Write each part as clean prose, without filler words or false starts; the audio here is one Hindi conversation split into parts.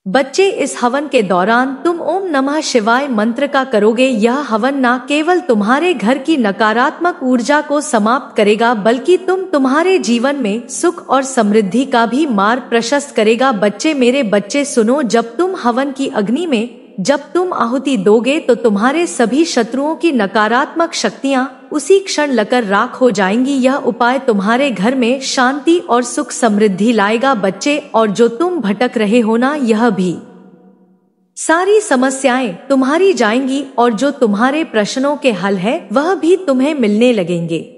बच्चे, इस हवन के दौरान तुम ओम नमः शिवाय मंत्र का करोगे। यह हवन न केवल तुम्हारे घर की नकारात्मक ऊर्जा को समाप्त करेगा, बल्कि तुम्हारे जीवन में सुख और समृद्धि का भी मार्ग प्रशस्त करेगा। बच्चे, मेरे बच्चे सुनो, जब तुम हवन की अग्नि में जब तुम आहुति दोगे तो तुम्हारे सभी शत्रुओं की नकारात्मक शक्तियां उसी क्षण लकर राख हो जाएंगी। यह उपाय तुम्हारे घर में शांति और सुख समृद्धि लाएगा बच्चे, और जो तुम भटक रहे हो ना, यह भी सारी समस्याएं तुम्हारी जाएंगी, और जो तुम्हारे प्रश्नों के हल है वह भी तुम्हें मिलने लगेंगे।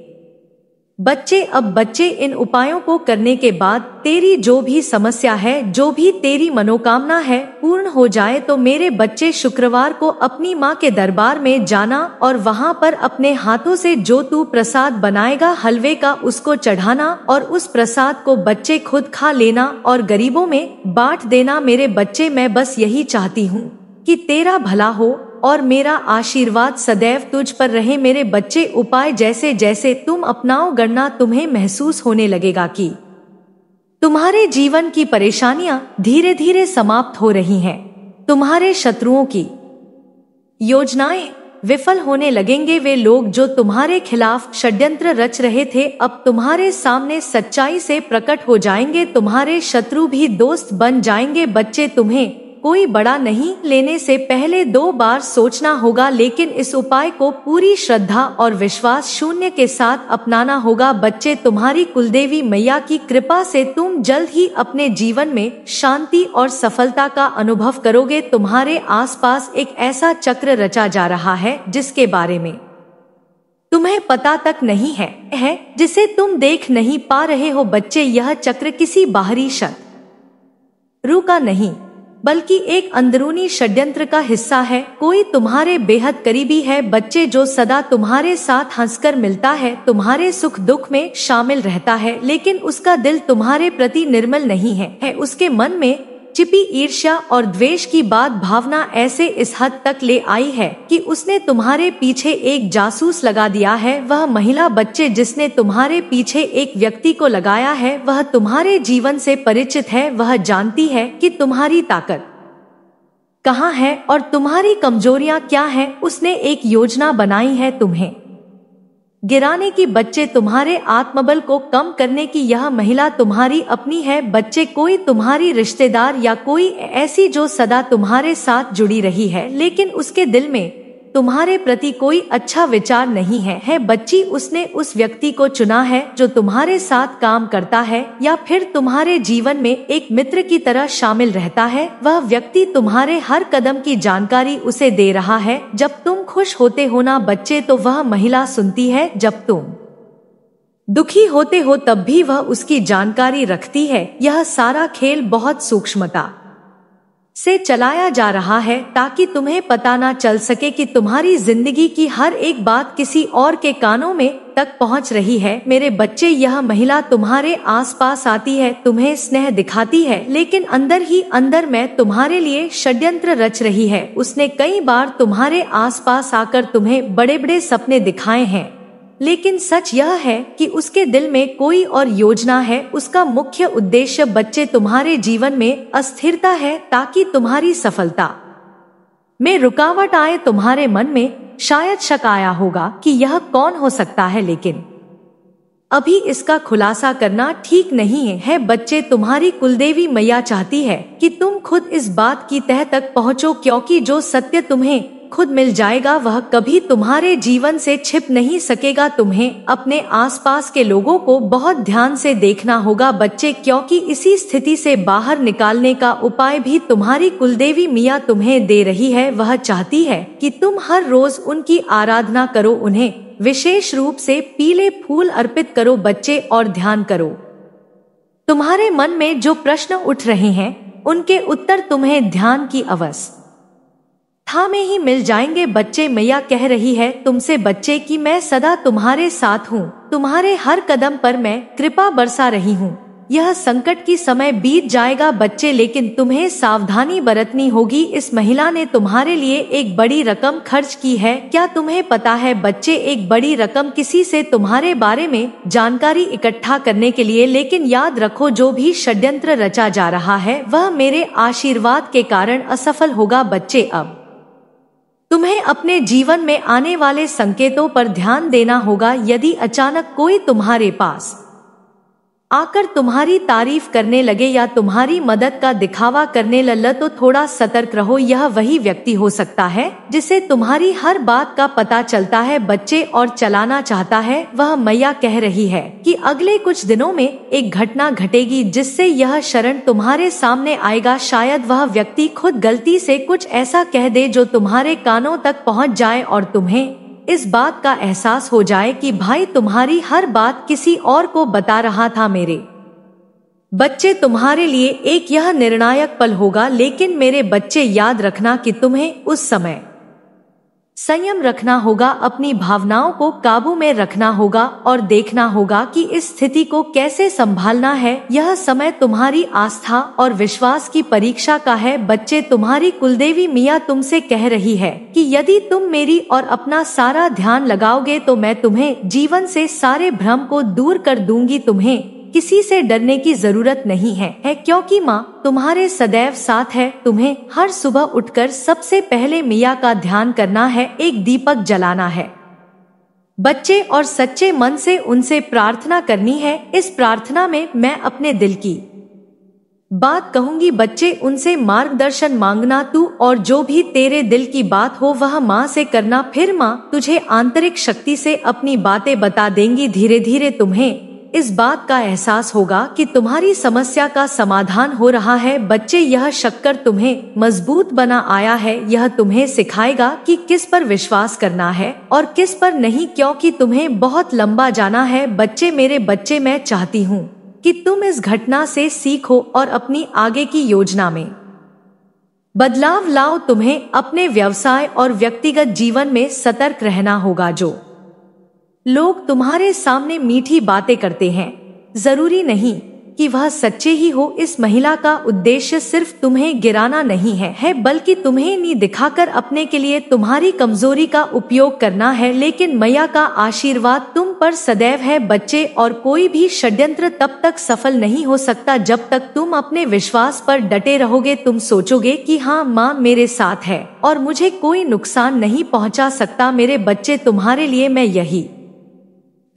बच्चे, अब बच्चे, इन उपायों को करने के बाद तेरी जो भी समस्या है, जो भी तेरी मनोकामना है, पूर्ण हो जाए तो मेरे बच्चे शुक्रवार को अपनी माँ के दरबार में जाना और वहाँ पर अपने हाथों से जो तू प्रसाद बनाएगा हलवे का, उसको चढ़ाना और उस प्रसाद को बच्चे खुद खा लेना और गरीबों में बांट देना। मेरे बच्चे, मैं बस यही चाहती हूँ कि तेरा भला हो और मेरा आशीर्वाद सदैव तुझ पर रहे। मेरे बच्चे, उपाय जैसे जैसे तुम अपनाओ गणना, तुम्हें महसूस होने लगेगा कि तुम्हारे जीवन की परेशानियां धीरे धीरे समाप्त हो रही हैं। तुम्हारे शत्रुओं की योजनाएं विफल होने लगेंगे। वे लोग जो तुम्हारे खिलाफ षड्यंत्र रच रहे थे, अब तुम्हारे सामने सच्चाई से प्रकट हो जाएंगे। तुम्हारे शत्रु भी दोस्त बन जाएंगे। बच्चे, तुम्हें कोई बड़ा नहीं लेने से पहले 2 बार सोचना होगा, लेकिन इस उपाय को पूरी श्रद्धा और विश्वास शून्य के साथ अपनाना होगा। बच्चे, तुम्हारी कुलदेवी मैया की कृपा से तुम जल्द ही अपने जीवन में शांति और सफलता का अनुभव करोगे। तुम्हारे आसपास एक ऐसा चक्र रचा जा रहा है जिसके बारे में तुम्हें पता तक नहीं है, जिसे तुम देख नहीं पा रहे हो। बच्चे, यह चक्र किसी बाहरी शत्रु का नहीं, बल्कि एक अंदरूनी षड्यंत्र का हिस्सा है। कोई तुम्हारे बेहद करीबी है बच्चे, जो सदा तुम्हारे साथ हंसकर मिलता है, तुम्हारे सुख दुख में शामिल रहता है, लेकिन उसका दिल तुम्हारे प्रति निर्मल नहीं है। उसके मन में छिपी ईर्ष्या और द्वेष की भावना ऐसे इस हद तक ले आई है कि उसने तुम्हारे पीछे एक जासूस लगा दिया है। वह महिला, बच्चे, जिसने तुम्हारे पीछे एक व्यक्ति को लगाया है, वह तुम्हारे जीवन से परिचित है। वह जानती है कि तुम्हारी ताकत कहाँ है और तुम्हारी कमजोरियां क्या है। उसने एक योजना बनाई है तुम्हें गिराने की। बच्चे, तुम्हारे आत्मबल को कम करने की यह महिला तुम्हारी अपनी है। बच्चे, कोई तुम्हारी रिश्तेदार या कोई ऐसी जो सदा तुम्हारे साथ जुड़ी रही है, लेकिन उसके दिल में तुम्हारे प्रति कोई अच्छा विचार नहीं है। बच्ची, उसने उस व्यक्ति को चुना है जो तुम्हारे साथ काम करता है या फिर तुम्हारे जीवन में एक मित्र की तरह शामिल रहता है। वह व्यक्ति तुम्हारे हर कदम की जानकारी उसे दे रहा है। जब तुम खुश होते हो ना बच्चे, तो वह महिला सुनती है। जब तुम दुखी होते हो तब भी वह उसकी जानकारी रखती है। यह सारा खेल बहुत सूक्ष्मता से चलाया जा रहा है ताकि तुम्हें पता ना चल सके कि तुम्हारी जिंदगी की हर एक बात किसी और के कानों में तक पहुंच रही है। मेरे बच्चे, यह महिला तुम्हारे आसपास आती है, तुम्हें स्नेह दिखाती है, लेकिन अंदर ही अंदर में तुम्हारे लिए षड्यंत्र रच रही है। उसने कई बार तुम्हारे आसपास आकर तुम्हें बड़े बड़े सपने दिखाए हैं, लेकिन सच यह है कि उसके दिल में कोई और योजना है। उसका मुख्य उद्देश्य बच्चे तुम्हारे जीवन में अस्थिरता है, ताकि तुम्हारी सफलता में रुकावट आए। तुम्हारे मन में शायद शक आया होगा कि यह कौन हो सकता है, लेकिन अभी इसका खुलासा करना ठीक नहीं है। बच्चे, तुम्हारी कुलदेवी मैया चाहती है कि तुम खुद इस बात की तह तक पहुँचो, क्योंकि जो सत्य तुम्हें खुद मिल जाएगा वह कभी तुम्हारे जीवन से छिप नहीं सकेगा। तुम्हें अपने आसपास के लोगों को बहुत ध्यान से देखना होगा बच्चे, क्योंकि इसी स्थिति से बाहर निकालने का उपाय भी तुम्हारी कुलदेवी मिया तुम्हें दे रही है। वह चाहती है कि तुम हर रोज उनकी आराधना करो, उन्हें विशेष रूप से पीले फूल अर्पित करो बच्चे, और ध्यान करो। तुम्हारे मन में जो प्रश्न उठ रहे हैं उनके उत्तर तुम्हें ध्यान की अवस्था में ही मिल जाएंगे बच्चे। मैया कह रही है तुमसे बच्चे कि मैं सदा तुम्हारे साथ हूँ, तुम्हारे हर कदम पर मैं कृपा बरसा रही हूँ। यह संकट की समय बीत जाएगा बच्चे, लेकिन तुम्हें सावधानी बरतनी होगी। इस महिला ने तुम्हारे लिए एक बड़ी रकम खर्च की है। क्या तुम्हें पता है बच्चे, एक बड़ी रकम किसी से तुम्हारे बारे में जानकारी इकट्ठा करने के लिए। लेकिन याद रखो, जो भी षड्यंत्र रचा जा रहा है वह मेरे आशीर्वाद के कारण असफल होगा बच्चे। अब तुम्हें अपने जीवन में आने वाले संकेतों पर ध्यान देना होगा। यदि अचानक कोई तुम्हारे पास आकर तुम्हारी तारीफ करने लगे या तुम्हारी मदद का दिखावा करने लगे तो थोड़ा सतर्क रहो। यह वही व्यक्ति हो सकता है जिसे तुम्हारी हर बात का पता चलता है बच्चे और चलाना चाहता है। वह मैया कह रही है कि अगले कुछ दिनों में एक घटना घटेगी जिससे यह शरण तुम्हारे सामने आएगा। शायद वह व्यक्ति खुद गलती से कुछ ऐसा कह दे जो तुम्हारे कानों तक पहुंच जाए और तुम्हें इस बात का एहसास हो जाए कि भाई तुम्हारी हर बात किसी और को बता रहा था। मेरे बच्चे, तुम्हारे लिए एक यह निर्णायक पल होगा, लेकिन मेरे बच्चे याद रखना कि तुम्हें उस समय संयम रखना होगा, अपनी भावनाओं को काबू में रखना होगा और देखना होगा कि इस स्थिति को कैसे संभालना है। यह समय तुम्हारी आस्था और विश्वास की परीक्षा का है बच्चे। तुम्हारी कुलदेवी मिया तुमसे कह रही है कि यदि तुम मेरी और अपना सारा ध्यान लगाओगे तो मैं तुम्हें जीवन से सारे भ्रम को दूर कर दूंगी। तुम्हें किसी से डरने की जरूरत नहीं है क्योंकि माँ तुम्हारे सदैव साथ है। तुम्हें हर सुबह उठकर सबसे पहले मिया का ध्यान करना है, एक दीपक जलाना है बच्चे और सच्चे मन से उनसे प्रार्थना करनी है। इस प्रार्थना में मैं अपने दिल की बात कहूंगी बच्चे, उनसे मार्गदर्शन मांगना तू और जो भी तेरे दिल की बात हो वह माँ से करना। फिर माँ तुझे आंतरिक शक्ति से अपनी बातें बता देंगी। धीरे धीरे तुम्हें इस बात का एहसास होगा कि तुम्हारी समस्या का समाधान हो रहा है बच्चे। यह शक्कर तुम्हें मजबूत बना आया है। यह तुम्हें सिखाएगा कि किस पर विश्वास करना है और किस पर नहीं, क्योंकि तुम्हें बहुत लंबा जाना है बच्चे। मेरे बच्चे, मैं चाहती हूँ कि तुम इस घटना से सीखो और अपनी आगे की योजना में बदलाव लाओ। तुम्हें अपने व्यवसाय और व्यक्तिगत जीवन में सतर्क रहना होगा। जो लोग तुम्हारे सामने मीठी बातें करते हैं, जरूरी नहीं कि वह सच्चे ही हो। इस महिला का उद्देश्य सिर्फ तुम्हें गिराना नहीं है बल्कि तुम्हें नी दिखाकर अपने के लिए तुम्हारी कमजोरी का उपयोग करना है। लेकिन मैया का आशीर्वाद तुम पर सदैव है बच्चे, और कोई भी षड्यंत्र तब तक सफल नहीं हो सकता जब तक तुम अपने विश्वास पर डटे रहोगे। तुम सोचोगे कि हाँ, माँ मेरे साथ है और मुझे कोई नुकसान नहीं पहुँचा सकता। मेरे बच्चे, तुम्हारे लिए मैं यही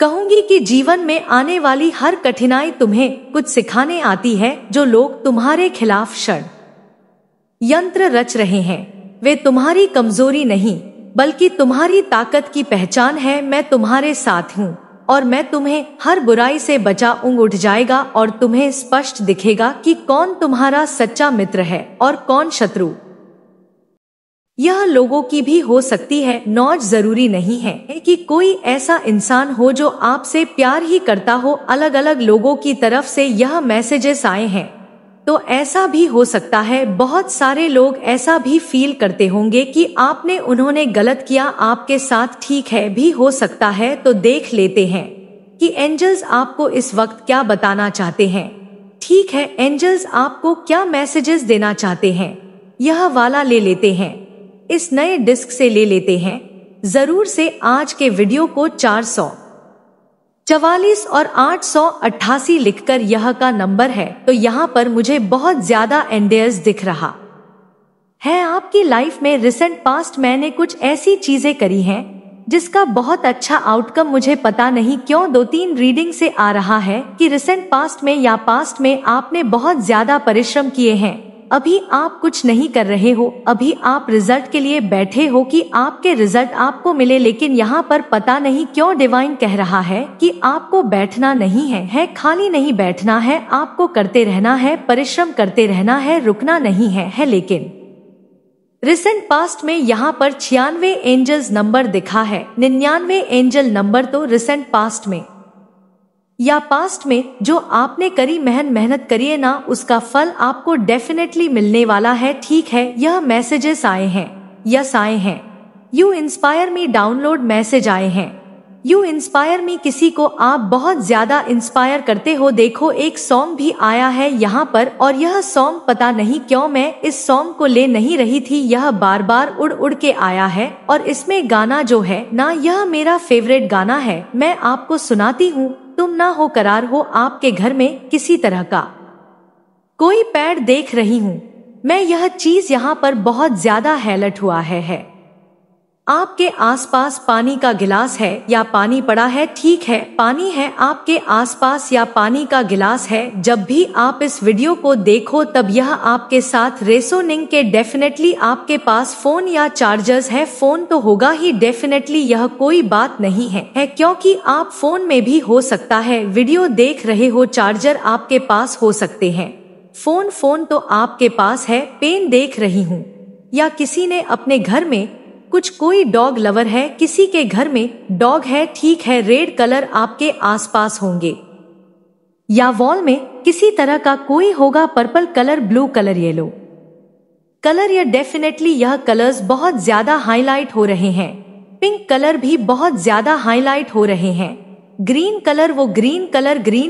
कहूंगी कि जीवन में आने वाली हर कठिनाई तुम्हें कुछ सिखाने आती है। जो लोग तुम्हारे खिलाफ षड्यंत्र रच रहे हैं वे तुम्हारी कमजोरी नहीं बल्कि तुम्हारी ताकत की पहचान है। मैं तुम्हारे साथ हूँ और मैं तुम्हें हर बुराई से बचाऊंगा। उठ जाएगा और तुम्हें स्पष्ट दिखेगा कि कौन तुम्हारा सच्चा मित्र है और कौन शत्रु। यह लोगों की भी हो सकती है, नौज जरूरी नहीं है कि कोई ऐसा इंसान हो जो आपसे प्यार ही करता हो। अलग अलग लोगों की तरफ से यह मैसेजेस आए हैं तो ऐसा भी हो सकता है। बहुत सारे लोग ऐसा भी फील करते होंगे कि आपने उन्होंने गलत किया आपके साथ, ठीक है भी हो सकता है। तो देख लेते हैं कि एंजल्स आपको इस वक्त क्या बताना चाहते हैं। ठीक है, एंजल्स आपको क्या मैसेजेस देना चाहते हैं, यह वाला ले लेते हैं, इस नए डिस्क से ले लेते हैं। जरूर से आज के वीडियो को 444 और 888 लिखकर यह का नंबर है तो यहाँ पर मुझे बहुत ज्यादा एंडेयर्स दिख रहा है। आपकी लाइफ में रिसेंट पास्ट मैंने कुछ ऐसी चीजें करी हैं जिसका बहुत अच्छा आउटकम मुझे पता नहीं क्यों 2-3 रीडिंग से आ रहा है कि रिसेंट पास्ट में या पास्ट में आपने बहुत ज्यादा परिश्रम किए हैं। अभी आप कुछ नहीं कर रहे हो, अभी आप रिजल्ट के लिए बैठे हो कि आपके रिजल्ट आपको मिले। लेकिन यहाँ पर पता नहीं क्यों डिवाइन कह रहा है कि आपको बैठना नहीं है खाली नहीं बैठना है, आपको करते रहना है, परिश्रम करते रहना है, रुकना नहीं है। लेकिन रिसेंट पास्ट में यहाँ पर 96 एंजल्स नंबर दिखा है। 99 एंजल नंबर तो रिसेंट पास्ट में या पास्ट में जो आपने करी मेहनत करिए ना, उसका फल आपको डेफिनेटली मिलने वाला है। ठीक है, यह मैसेजेस आए हैं, यस आए हैं। You inspire me download message आए हैं। यू इंस्पायर मी, किसी को आप बहुत ज्यादा इंस्पायर करते हो। देखो एक सॉन्ग भी आया है यहाँ पर, और यह सॉन्ग पता नहीं क्यों मैं इस सॉन्ग को ले नहीं रही थी, यह बार बार उड़ उड़ के आया है। और इसमें गाना जो है ना, यह मेरा फेवरेट गाना है, मैं आपको सुनाती हूँ। तुम ना हो करार हो, आपके घर में किसी तरह का कोई पेड़ देख रही हूँ मैं, यह चीज यहाँ पर बहुत ज्यादा हाईलाइट हुआ है। आपके आसपास पानी का गिलास है या पानी पड़ा है, ठीक है पानी है आपके आसपास या पानी का गिलास है। जब भी आप इस वीडियो को देखो तब यह आपके साथ रेसोनिंग के डेफिनेटली आपके पास फोन या चार्जर्स है। फोन तो होगा ही डेफिनेटली, यह कोई बात नहीं है क्योंकि आप फोन में भी हो सकता है, वीडियो देख रहे हो, चार्जर आपके पास हो सकते हैं। फोन तो आपके पास है। पेन देख रही हूँ, या किसी ने अपने घर में कुछ, कोई डॉग लवर है, किसी के घर में डॉग है, ठीक है। रेड कलर आपके आसपास होंगे या वॉल में किसी तरह का कोई होगा, purple colour, blue colour, yellow colour, या डेफिनेटली यह कलर्स बहुत ज्यादा हाईलाइट हो रहे हैं। पिंक कलर भी बहुत ज्यादा हाईलाइट हो रहे हैं। ग्रीन कलर, वो ग्रीन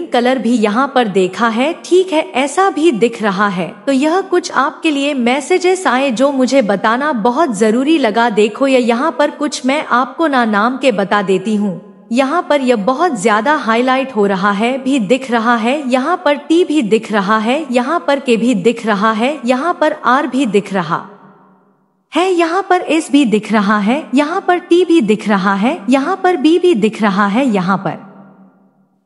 कलर भी यहाँ पर देखा है, ठीक है ऐसा भी दिख रहा है। तो यह कुछ आपके लिए मैसेजेस आए जो मुझे बताना बहुत जरूरी लगा। देखो या यहाँ पर कुछ मैं आपको नाम के बता देती हूँ। यहाँ पर यह बहुत ज्यादा हाईलाइट हो रहा है, भी दिख रहा है, यहाँ पर टी भी दिख रहा है, यहाँ पर के भी दिख रहा है, यहाँ पर आर भी दिख रहा है, यहाँ पर एस भी दिख रहा है, यहाँ पर टी भी दिख रहा है, यहाँ पर बी भी दिख रहा है, यहाँ पर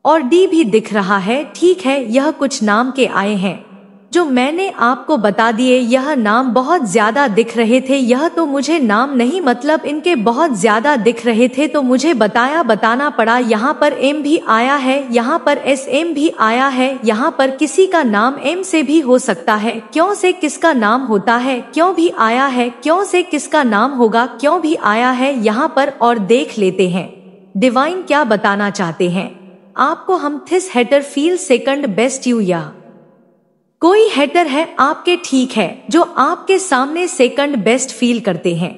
और डी भी दिख रहा है, ठीक है। यह कुछ नाम के आए हैं जो मैंने आपको बता दिए। यह नाम बहुत ज्यादा दिख रहे थे, यह तो मुझे नाम नहीं, मतलब इनके बहुत ज्यादा दिख रहे थे तो मुझे बताना पड़ा। यहाँ पर एम भी आया है, यहाँ पर एस एम भी आया है, यहाँ पर किसी का नाम एम से भी हो सकता है, क्यों से किसका नाम होता है, क्यों भी आया है, क्यों से किसका नाम होगा, क्यों भी आया है यहाँ पर। और देख लेते हैं डिवाइन क्या बताना चाहते हैं आपको। हम this hater feel second best you, या कोई हेटर है आपके, ठीक है, जो आपके सामने सेकंड बेस्ट फील करते हैं,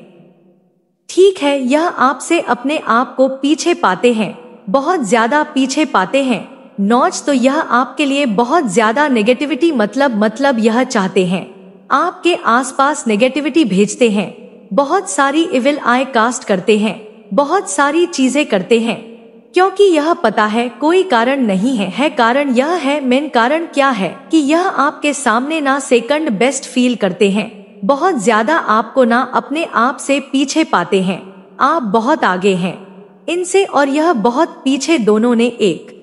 ठीक है। यह आपसे अपने आप को पीछे पाते हैं, बहुत ज्यादा पीछे पाते हैं। नॉच, तो यह आपके लिए बहुत ज्यादा नेगेटिविटी, मतलब यह चाहते हैं आपके आसपास नेगेटिविटी भेजते हैं, बहुत सारी इविल आई कास्ट करते हैं, बहुत सारी चीजें करते हैं, क्योंकि यह पता है कोई कारण नहीं है कारण यह है, मेन कारण क्या है कि यह आपके सामने ना सेकंड बेस्ट फील करते हैं, बहुत ज्यादा आपको ना अपने आप से पीछे पाते हैं। आप बहुत आगे हैं इनसे और यह बहुत पीछे, दोनों ने एक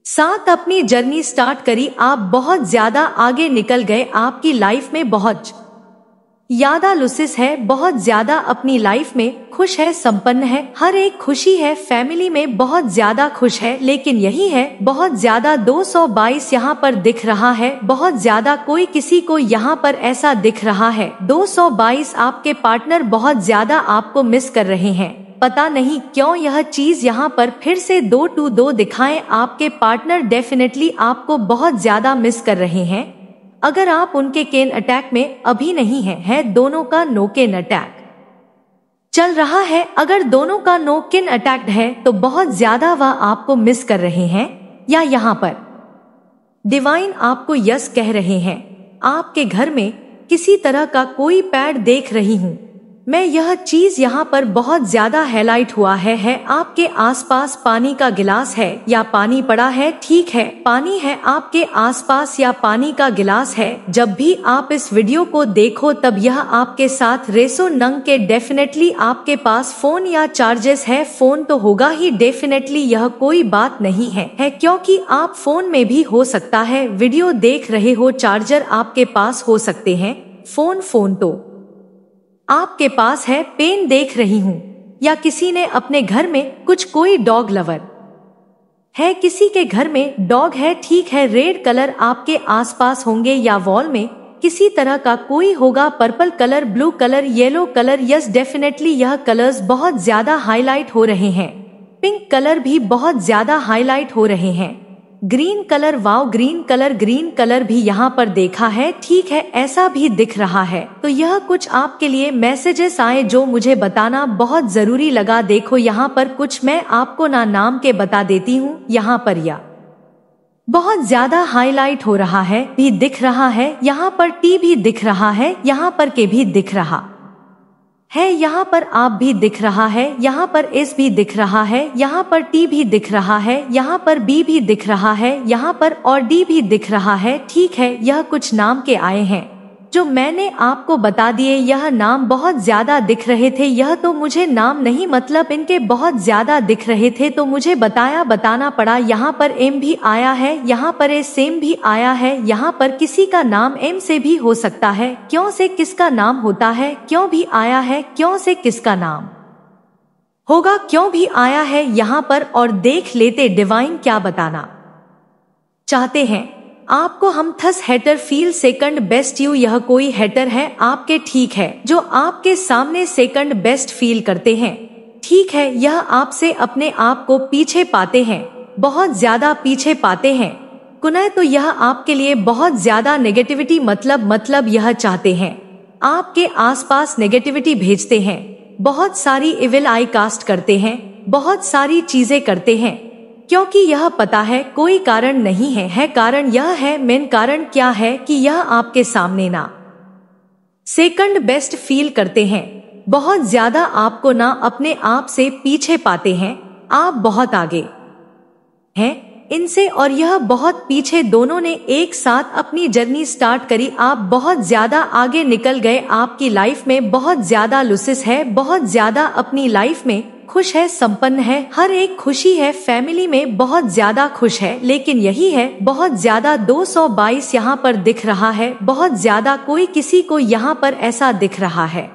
साथ अपनी जर्नी स्टार्ट करी। आप बहुत ज्यादा आगे निकल गए, आपकी लाइफ में बहुत ज्यादा लुसिस है, बहुत ज्यादा अपनी लाइफ में खुश है, संपन्न है, हर एक खुशी है, फैमिली में बहुत ज्यादा खुश है। लेकिन यही है बहुत ज्यादा 222 यहाँ पर दिख रहा है, बहुत ज्यादा कोई किसी को यहाँ पर ऐसा दिख रहा है। 222 आपके पार्टनर बहुत ज्यादा आपको मिस कर रहे हैं, पता नहीं क्यों यह चीज यहाँ पर फिर से 222 दिखाएं। आपके पार्टनर डेफिनेटली आपको बहुत ज्यादा मिस कर रहे हैं। अगर आप उनके केन अटैक में अभी नहीं है दोनों का नो केन अटैक चल रहा है। अगर दोनों का नो केन अटैक है तो बहुत ज्यादा वह आपको मिस कर रहे हैं, या यहाँ पर डिवाइन आपको यस कह रहे हैं। आपके घर में किसी तरह का कोई पेड़ देख रही हूँ मैं, यह चीज यहाँ पर बहुत ज्यादा हाईलाइट हुआ है। आपके आसपास पानी का गिलास है या पानी पड़ा है, ठीक है पानी है आपके आसपास या पानी का गिलास है। जब भी आप इस वीडियो को देखो तब यह आपके साथ रेसोनंग के डेफिनेटली आपके पास फोन या चार्जेस है, फोन तो होगा ही डेफिनेटली, यह कोई बात नहीं है क्योंकि आप फोन में भी हो सकता है, वीडियो देख रहे हो, चार्जर आपके पास हो सकते हैं, फोन तो आपके पास है। पेन देख रही हूँ, या किसी ने अपने घर में कुछ, कोई डॉग लवर है, किसी के घर में डॉग है, ठीक है। रेड कलर आपके आसपास होंगे या वॉल में किसी तरह का कोई होगा, purple colour, blue colour, yellow colour, yes definitely यह कलर्स बहुत ज्यादा हाईलाइट हो रहे हैं। पिंक कलर भी बहुत ज्यादा हाईलाइट हो रहे हैं। Green colour, wow green colour भी यहाँ पर देखा है। ठीक है, ऐसा भी दिख रहा है। तो यह कुछ आपके लिए मैसेजेस आए जो मुझे बताना बहुत जरूरी लगा। देखो यहाँ पर कुछ मैं आपको नाम के बता देती हूँ। यहाँ पर यह बहुत ज्यादा हाईलाइट हो रहा है, भी दिख रहा है। यहाँ पर टी भी दिख रहा है, यहाँ पर के भी दिख रहा है, यहाँ पर आप भी दिख रहा है, यहाँ पर एस भी दिख रहा है, यहाँ पर टी भी दिख रहा है, यहाँ पर बी भी दिख रहा है, यहाँ पर और डी भी दिख रहा है। ठीक है, यह कुछ नाम के आए हैं जो मैंने आपको बता दिए। यह नाम बहुत ज्यादा दिख रहे थे, यह तो मुझे नाम नहीं मतलब इनके बहुत ज्यादा दिख रहे थे तो मुझे बताना पड़ा। यहाँ पर एम भी आया है, यहाँ पर ए सेम भी आया है, यहाँ पर किसी का नाम एम से भी हो सकता है। क्यों से किसका नाम होता है, क्यों भी आया है, क्यों से किसका नाम होगा, क्यों भी आया है यहाँ पर। और देख लेते डिवाइन क्या बताना चाहते हैं आपको। हम thus hater feel second best you, यह कोई हेटर है आपके, ठीक है, जो आपके सामने सेकंड बेस्ट फील करते हैं। ठीक है, यह आपसे अपने आप को पीछे पाते हैं, बहुत ज्यादा पीछे पाते हैं। कुनय तो यह आपके लिए बहुत ज्यादा नेगेटिविटी मतलब यह चाहते हैं आपके आसपास नेगेटिविटी भेजते हैं, बहुत सारी इविल आई कास्ट करते हैं, बहुत सारी चीजें करते हैं, क्योंकि यह पता है कोई कारण नहीं है। कारण यह है, मेन कारण क्या है कि यह आपके सामने ना सेकंड बेस्ट फील करते हैं, बहुत ज्यादा आपको ना अपने आप से पीछे पाते हैं। आप बहुत आगे हैं इनसे और यह बहुत पीछे। दोनों ने एक साथ अपनी जर्नी स्टार्ट करी, आप बहुत ज्यादा आगे निकल गए। आपकी लाइफ में बहुत ज्यादा लुसिस है, बहुत ज्यादा अपनी लाइफ में खुश है, संपन्न है, हर एक खुशी है, फैमिली में बहुत ज्यादा खुश है। लेकिन यही है, बहुत ज्यादा 222 यहाँ पर दिख रहा है, बहुत ज्यादा कोई किसी को यहाँ पर ऐसा दिख रहा है।